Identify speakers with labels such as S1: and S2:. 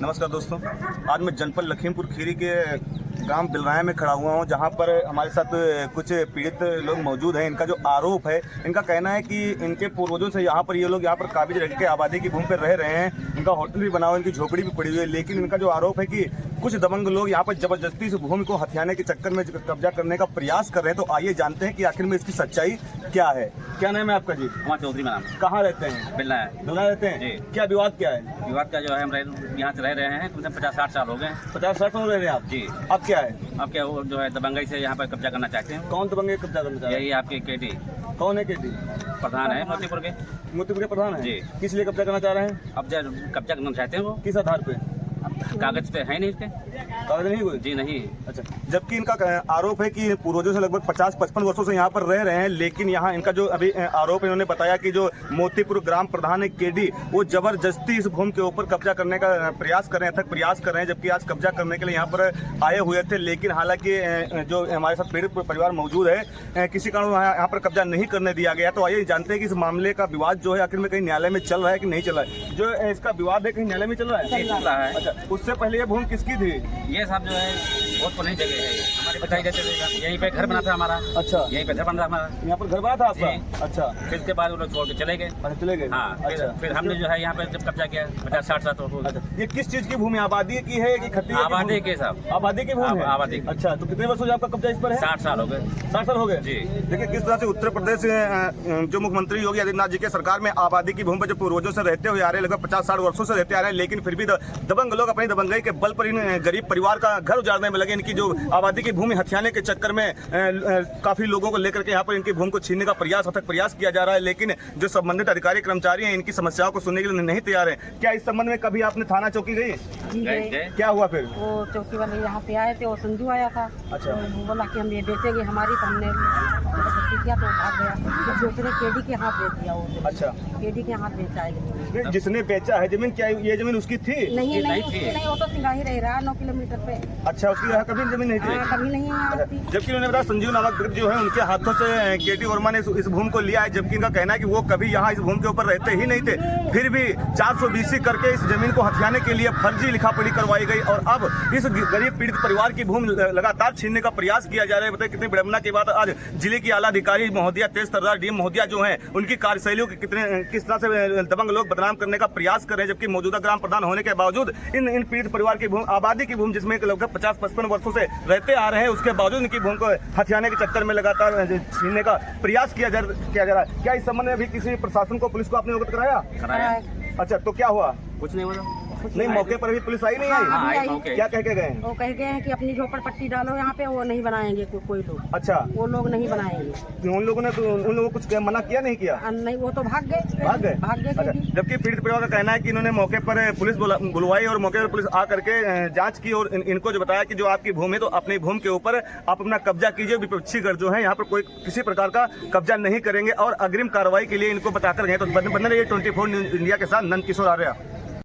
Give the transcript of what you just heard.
S1: नमस्कार दोस्तों, आज मैं जनपद लखीमपुर खीरी के ग्राम बिलराया में खड़ा हुआ हूं, जहां पर हमारे साथ कुछ पीड़ित लोग मौजूद हैं। इनका जो आरोप है, इनका कहना है कि इनके पूर्वजों से यहाँ पर ये लोग यहाँ पर काबिज रह के आबादी की भूमि पर रह रहे हैं। इनका होटल भी बना हुआ, इनकी झोपड़ी भी पड़ी हुई है, लेकिन इनका जो आरोप है कि कुछ दबंग लोग यहाँ पर जबरदस्ती से भूमि को हथियाने के चक्कर में कब्जा करने का प्रयास कर रहे हैं। तो आइए जानते हैं कि आखिर में इसकी सच्चाई क्या है। क्या नाम है आपका जी?
S2: कुमार चौधरी नाम।
S1: कहाँ रहते हैं?
S2: बिलना
S1: रहते हैं जी। क्या विवाद क्या है?
S2: विवाद का जो है, हम यहाँ से रह रहे हैं, कम से कम 50-60 साल हो गए।
S1: 50-60 साल रह रहे हैं आप जी। अब क्या है?
S2: अब क्या जो है दबंगई से यहाँ पर कब्जा करना चाहते हैं।
S1: कौन दबंगई कब्जा करना चाहते हैं?
S2: यही आपके केडी।
S1: कौन है केडी?
S2: प्रधान है मोतीपुर के।
S1: मोतीपुर के प्रधान है
S2: जी।
S1: किस लिए कब्जा करना चाह रहे हैं?
S2: अब जो कब्जा करना चाहते हैं वो
S1: किस आधार पे?
S2: कागज पे है नहीं इसके।
S1: कागज नहीं हुए
S2: जी नहीं।
S1: अच्छा, जबकि इनका आरोप है कि पूर्वजों से लगभग 50-55 वर्षों से यहाँ पर रह रहे हैं, लेकिन यहाँ इनका जो अभी आरोप इन्होंने बताया कि जो मोतीपुर ग्राम प्रधान है केडी, वो जबरदस्ती इस भूमि के ऊपर कब्जा करने का प्रयास कर रहे हैं, अथक प्रयास कर रहे हैं। जबकि आज कब्जा करने के लिए यहाँ पर आए हुए थे, लेकिन हालांकि जो हमारे साथ पीड़ित परिवार मौजूद है, किसी कारण यहाँ पर कब्जा नहीं करने दिया गया। तो आइए जानते हैं कि इस मामले का विवाद जो है आखिर में कहीं न्यायालय में चल रहा है कि नहीं चल रहा है। जो इसका विवाद है, कहीं न्यायालय में चल रहा है?
S2: चल रहा है।
S1: अच्छा, उससे पहले ये भूमि किसकी थी?
S2: ये साहब जो है बहुत पुरानी जगह है, हमारे बताई देते थे। यहीं पे घर बना था हमारा।
S1: अच्छा,
S2: यहीं पे घर बन रहा हमारा।
S1: यहाँ पर घर बना था आपका? अच्छा,
S2: फिर उसके बाद वो लोग छोड़ के चले गए।
S1: अच्छा, चले गए।
S2: हाँ, फिर हमने जो है यहाँ पे जब कब्जा किया 50-60 साल हो।
S1: अच्छा, ये किस चीज की भूमि? आबादी की है कि खत्ती?
S2: आबादी के साहब।
S1: आबादी की भूमि है?
S2: आबादी की।
S1: अच्छा, तो कितने वर्षों से आपका कब्जा इस पर है?
S2: 60 साल हो गए।
S1: 60 साल हो गए
S2: जी।
S1: देखिए किस तरह से उत्तर प्रदेश जो मुख्यमंत्री योगी आदित्यनाथ जी के सरकार में आबादी की भूमि पर जो पूर्वजों से रहते हुए आ रहे हैं, लगभग 50-60 वर्षों से रहते आ रहे हैं, लेकिन फिर भी दबंग लोग अपनी दबंगई के बल पर इन गरीब परिवार का घर उजाड़ने में लगे। इनकी जो आबादी की भूमि हथियाने के चक्कर में काफी लोगों को लेकर के यहाँ पर इनकी भूमि को छीनने का अथक प्रयास किया जा रहा है, लेकिन जो संबंधित अधिकारी कर्मचारी हैं, इनकी समस्याओं को सुनने के लिए नहीं तैयार है। क्या इस संबंध में कभी आपने थाना चौकी गई? क्या हुआ फिर?
S3: वो चौकी वाले यहाँ पे आए थे, वो संजू आया था।
S1: अच्छा,
S3: वो बोला कि हम ये बेचेंगे हमारी, तो हमने जबरदस्ती किया तो भाग गया। तो दूसरे केडी के हाथ बेच दिया वो।
S1: अच्छा,
S3: केडी के हाथ बेचा है।
S1: जिसने बेचा है जमीन, क्या ये जमीन उसकी थी?
S3: नहीं, वो तो सिंगाही रह रहा है 9 किलोमीटर पे।
S1: अच्छा, उसकी यहाँ कभी जमीन नहीं थी?
S3: कभी नहीं है।
S1: जबकि उन्होंने बताया संजीव नामक व्यक्ति जो है उनके हाथों से केटी वर्मा ने इस भूमि को लिया है, जबकि इनका कहना है कि वो कभी यहाँ इस भूमि के ऊपर रहते ही नहीं थे। फिर भी 420 करके इस जमीन को हथियाने के लिए फर्जी लिखापढ़ी करवाई गई और अब इस गरीब पीड़ित परिवार की भूमि लगातार छीनने का प्रयास किया जा रहा है। बताइए कितनी विडंबना के बाद आज जिले की आला अधिकारी महोदया, तेज तर्रार डीएम महोदया जो है, उनकी कार्यशैलियों की किस तरह से दबंग लोग बदनाम करने का प्रयास कर रहे हैं। जबकि मौजूदा ग्राम प्रधान होने के बावजूद इन पीड़ित परिवार की भूमि, आबादी की भूमि जिसमें लगभग 50-55 वर्षों से रहते आ रहे हैं, उसके बावजूद इनकी भूमि को हथियाने के चक्कर में लगातार छीनने का प्रयास किया जा रहा है। क्या इस संबंध में अभी किसी प्रशासन को, पुलिस को आपने अवगत कराया? अच्छा, तो क्या हुआ?
S2: कुछ नहीं हुआ।
S1: नहीं, मौके पर भी पुलिस आई नहीं आई? क्या कह के गए?
S3: वो कह गए हैं कि अपनी झोपड़पट्टी डालो यहाँ पे, वो नहीं बनाएंगे कोई लोग।
S1: अच्छा,
S3: वो लोग नहीं बनाएंगे।
S1: उन लोगों ने तो उन लोगों को कुछ मना किया नहीं किया?
S3: नहीं, वो तो भाग गए।
S1: अच्छा, जबकि पीड़ित परिवार का कहना है कि इन्होंने मौके पर पुलिस बुलवाई और मौके पर पुलिस आ करके जांच की और इनको जो बताया कि जो आपकी भूमि है, तो अपनी भूमि के ऊपर आप अपना कब्जा कीजिए, विपक्षी गढ़ जो है यहाँ पर कोई किसी प्रकार का कब्जा नहीं करेंगे और अग्रिम कार्रवाई के लिए इनको बताकर गए। तो बने रहिए 24 न्यूज़ इंडिया के साथ नंद किशोर आर्या।